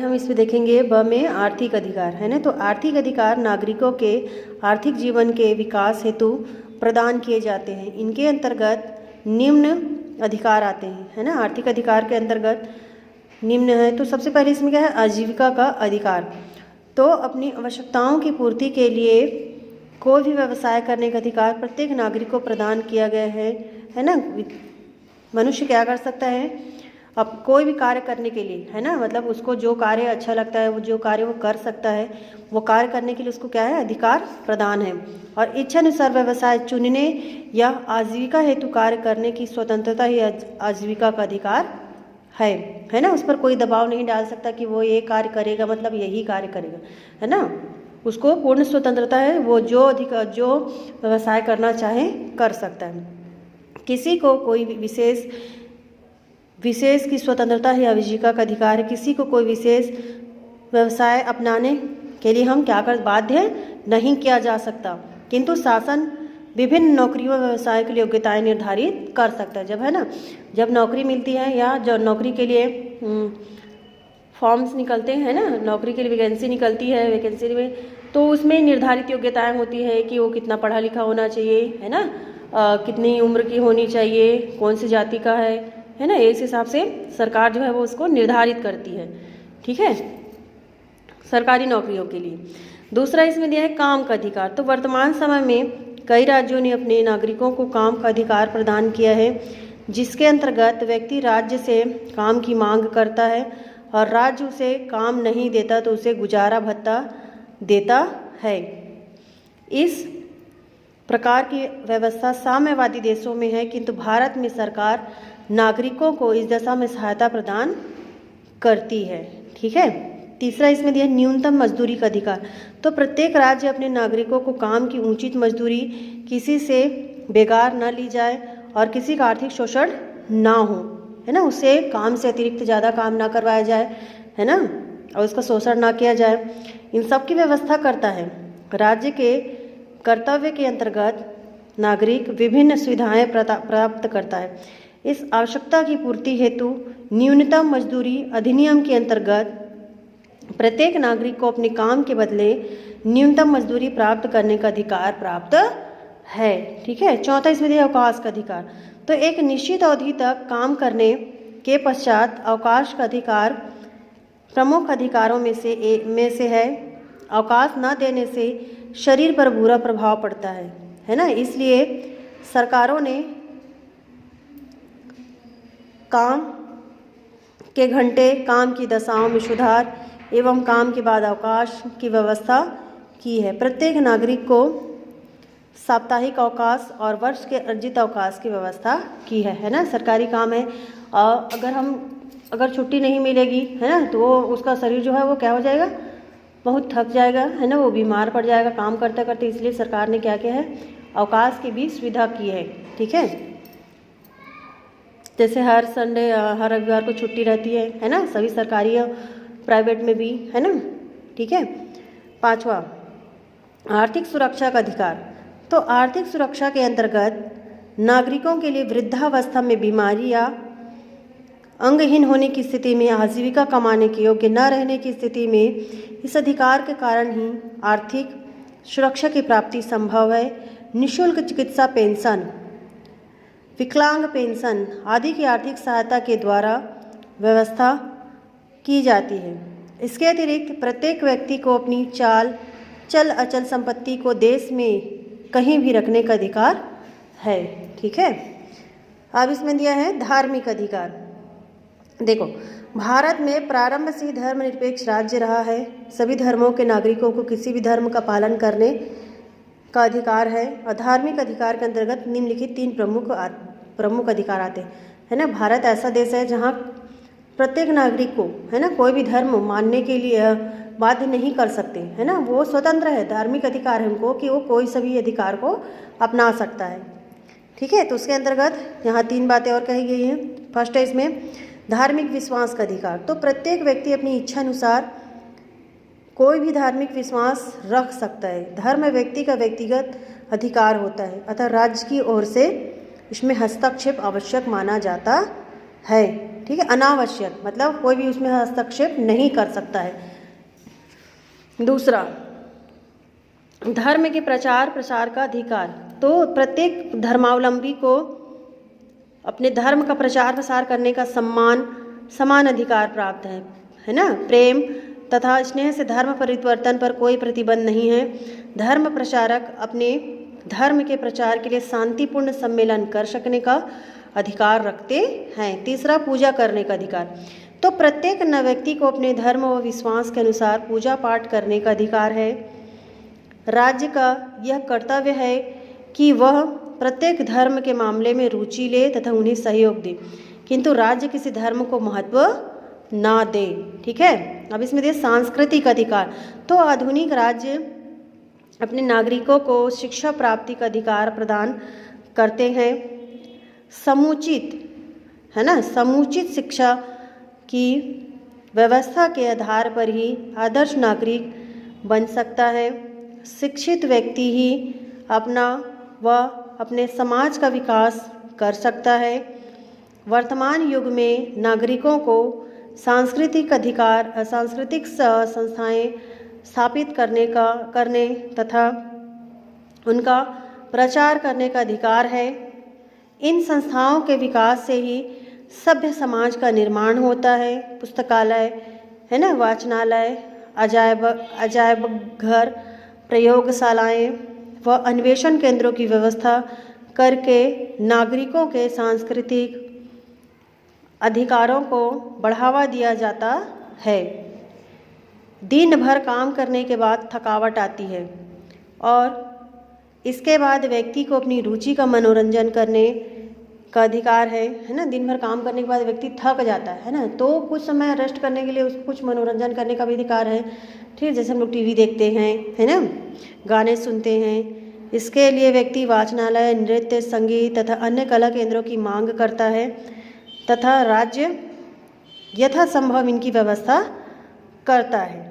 हम इसमें देखेंगे ब में आर्थिक अधिकार है ना। तो आर्थिक अधिकार नागरिकों के आर्थिक जीवन के विकास हेतु प्रदान किए जाते हैं। इनके अंतर्गत निम्न अधिकार आते हैं है ना। आर्थिक अधिकार के अंतर्गत निम्न है। तो सबसे पहले इसमें क्या है, आजीविका का अधिकार। तो अपनी आवश्यकताओं की पूर्ति के लिए कोई भी व्यवसाय करने का अधिकार प्रत्येक नागरिक को प्रदान किया गया है ना। मनुष्य क्या कर सकता है, अब कोई भी कार्य करने के लिए है ना, मतलब उसको जो कार्य अच्छा लगता है, वो जो कार्य वो कर सकता है, वो कार्य करने के लिए उसको क्या है, अधिकार प्रदान है। और इच्छानुसार व्यवसाय चुनने या आजीविका हेतु कार्य करने की स्वतंत्रता ही आजीविका का अधिकार है ना। उस पर कोई दबाव नहीं डाल सकता कि वो ये कार्य करेगा मतलब यही कार्य करेगा है ना। उसको पूर्ण स्वतंत्रता है, वो जो व्यवसाय करना चाहे कर सकता है। किसी को कोई विशेष की स्वतंत्रता है आजीविका का अधिकार है। किसी को कोई विशेष व्यवसाय अपनाने के लिए हम क्या कर बाध्य नहीं किया जा सकता, किंतु शासन विभिन्न नौकरियों व्यवसाय के लिए योग्यताएं निर्धारित कर सकता है। जब है ना, जब नौकरी मिलती है या जो नौकरी के लिए फॉर्म्स निकलते हैं ना, नौकरी के लिए वैकेंसी निकलती है, वैकेंसी में तो उसमें निर्धारित योग्यताएं होती है कि वो कितना पढ़ा लिखा होना चाहिए है ना, कितनी उम्र की होनी चाहिए, कौन सी जाति का है ना। इस हिसाब से सरकार जो है वो उसको निर्धारित करती है, ठीक है, सरकारी नौकरियों के लिए। दूसरा इसमें दिया है काम का अधिकार। तो वर्तमान समय में कई राज्यों ने अपने नागरिकों को काम का अधिकार प्रदान किया है, जिसके अंतर्गत व्यक्ति राज्य से काम की मांग करता है और राज्य उसे काम नहीं देता तो उसे गुजारा भत्ता देता है। इस प्रकार की व्यवस्था साम्यवादी देशों में है, किंतु भारत में सरकार नागरिकों को इस दशा में सहायता प्रदान करती है, ठीक है। तीसरा इसमें दिया न्यूनतम मजदूरी का अधिकार। तो प्रत्येक राज्य अपने नागरिकों को काम की उचित मजदूरी, किसी से बेगार न ली जाए और किसी का आर्थिक शोषण ना हो है ना, उससे काम से अतिरिक्त ज़्यादा काम ना करवाया जाए है ना, और उसका शोषण ना किया जाए, इन सब की व्यवस्था करता है। राज्य के कर्तव्य के अंतर्गत नागरिक विभिन्न सुविधाएं प्राप्त करता है। इस आवश्यकता की पूर्ति हेतु न्यूनतम मजदूरी अधिनियम के अंतर्गत प्रत्येक नागरिक को अपने काम के बदले न्यूनतम मजदूरी प्राप्त करने का अधिकार प्राप्त है, ठीक है। चौथा इसमें दिया अवकाश का अधिकार। तो एक निश्चित अवधि तक काम करने के पश्चात अवकाश का अधिकार प्रमुख अधिकारों में से है। अवकाश न देने से शरीर पर बुरा प्रभाव पड़ता है ना। इसलिए सरकारों ने काम के घंटे, काम की दशाओं में सुधार एवं काम के बाद अवकाश की व्यवस्था की है। प्रत्येक नागरिक को साप्ताहिक अवकाश और वर्ष के अर्जित अवकाश की व्यवस्था की है ना। सरकारी काम है, अगर छुट्टी नहीं मिलेगी है ना, तो वो उसका शरीर जो है वो क्या हो जाएगा, बहुत थक जाएगा है ना, वो बीमार पड़ जाएगा काम करते करते। इसलिए सरकार ने क्या किया है, अवकाश की भी सुविधा की है, ठीक है। जैसे हर संडे, हर रविवार को छुट्टी रहती है ना, सभी सरकारी और प्राइवेट में भी है ना, ठीक है। पांचवा आर्थिक सुरक्षा का अधिकार। तो आर्थिक सुरक्षा के अंतर्गत नागरिकों के लिए वृद्धावस्था में बीमारी या अंगहीन होने की स्थिति में, आजीविका कमाने के योग्य न रहने की स्थिति में इस अधिकार के कारण ही आर्थिक सुरक्षा की प्राप्ति संभव है। निःशुल्क चिकित्सा पेंशन, विकलांग पेंशन आदि की आर्थिक सहायता के द्वारा व्यवस्था की जाती है। इसके अतिरिक्त प्रत्येक व्यक्ति को अपनी चल अचल संपत्ति को देश में कहीं भी रखने का अधिकार है, ठीक है। अब इसमें दिया है धार्मिक अधिकार। देखो, भारत में प्रारंभ से ही धर्मनिरपेक्ष राज्य रहा है। सभी धर्मों के नागरिकों को किसी भी धर्म का पालन करने का अधिकार है। और धार्मिक अधिकार के अंतर्गत निम्नलिखित 3 प्रमुख अधिकार आते हैं है ना। भारत ऐसा देश है जहाँ प्रत्येक नागरिक को है ना कोई भी धर्म मानने के लिए बाध्य नहीं कर सकते है ना, वो स्वतंत्र है। धार्मिक अधिकार है उनको कि वो कोई सभी अधिकार को अपना सकता है, ठीक है। तो उसके अंतर्गत यहाँ 3 बातें और कही गई हैं। फर्स्ट है इसमें धार्मिक विश्वास का अधिकार। तो प्रत्येक व्यक्ति अपनी इच्छा अनुसार कोई भी धार्मिक विश्वास रख सकता है। धर्म व्यक्ति का व्यक्तिगत अधिकार होता है, अतः राज्य की ओर से इसमें हस्तक्षेप आवश्यक माना जाता है। ठीक है, अनावश्यक मतलब कोई भी उसमें हस्तक्षेप नहीं कर सकता है। दूसरा, धर्म के प्रचार प्रसार का अधिकार। तो प्रत्येक धर्मावलंबी को अपने धर्म का प्रचार प्रसार करने का समान अधिकार प्राप्त है ना। प्रेम तथा स्नेह से धर्म परिवर्तन पर कोई प्रतिबंध नहीं है। धर्म प्रचारक अपने धर्म के प्रचार के लिए शांतिपूर्ण सम्मेलन कर सकने का अधिकार रखते हैं। तीसरा, पूजा करने का अधिकार। तो प्रत्येक व्यक्ति को अपने धर्म व विश्वास के अनुसार पूजा पाठ करने का अधिकार है। राज्य का यह कर्तव्य है कि वह प्रत्येक धर्म के मामले में रुचि ले तथा उन्हें सहयोग दे, किंतु राज्य किसी धर्म को महत्व ना दे। ठीक है, अब इसमें दे सांस्कृतिक अधिकार। तो आधुनिक राज्य अपने नागरिकों को शिक्षा प्राप्ति का अधिकार प्रदान करते हैं। समुचित शिक्षा की व्यवस्था के आधार पर ही आदर्श नागरिक बन सकता है। शिक्षित व्यक्ति ही अपना व अपने समाज का विकास कर सकता है। वर्तमान युग में नागरिकों को सांस्कृतिक संस्थाएं स्थापित करने तथा उनका प्रचार करने का अधिकार है। इन संस्थाओं के विकास से ही सभ्य समाज का निर्माण होता है। पुस्तकालय है ना, वाचनालय, अजायब घर, प्रयोगशालाएं व अन्वेषण केंद्रों की व्यवस्था करके नागरिकों के सांस्कृतिक अधिकारों को बढ़ावा दिया जाता है। दिन भर काम करने के बाद थकावट आती है और इसके बाद व्यक्ति को अपनी रुचि का मनोरंजन करने का अधिकार है ना। दिन भर काम करने के बाद व्यक्ति थक जाता है ना, तो कुछ समय रेस्ट करने के लिए उसको कुछ मनोरंजन करने का भी अधिकार है। ठीक है, जैसे हम लोग टीवी देखते हैं है ना, गाने सुनते हैं। इसके लिए व्यक्ति वाचनालय, नृत्य, संगीत तथा अन्य कला केंद्रों की मांग करता है तथा राज्य यथासंभव इनकी व्यवस्था करता है।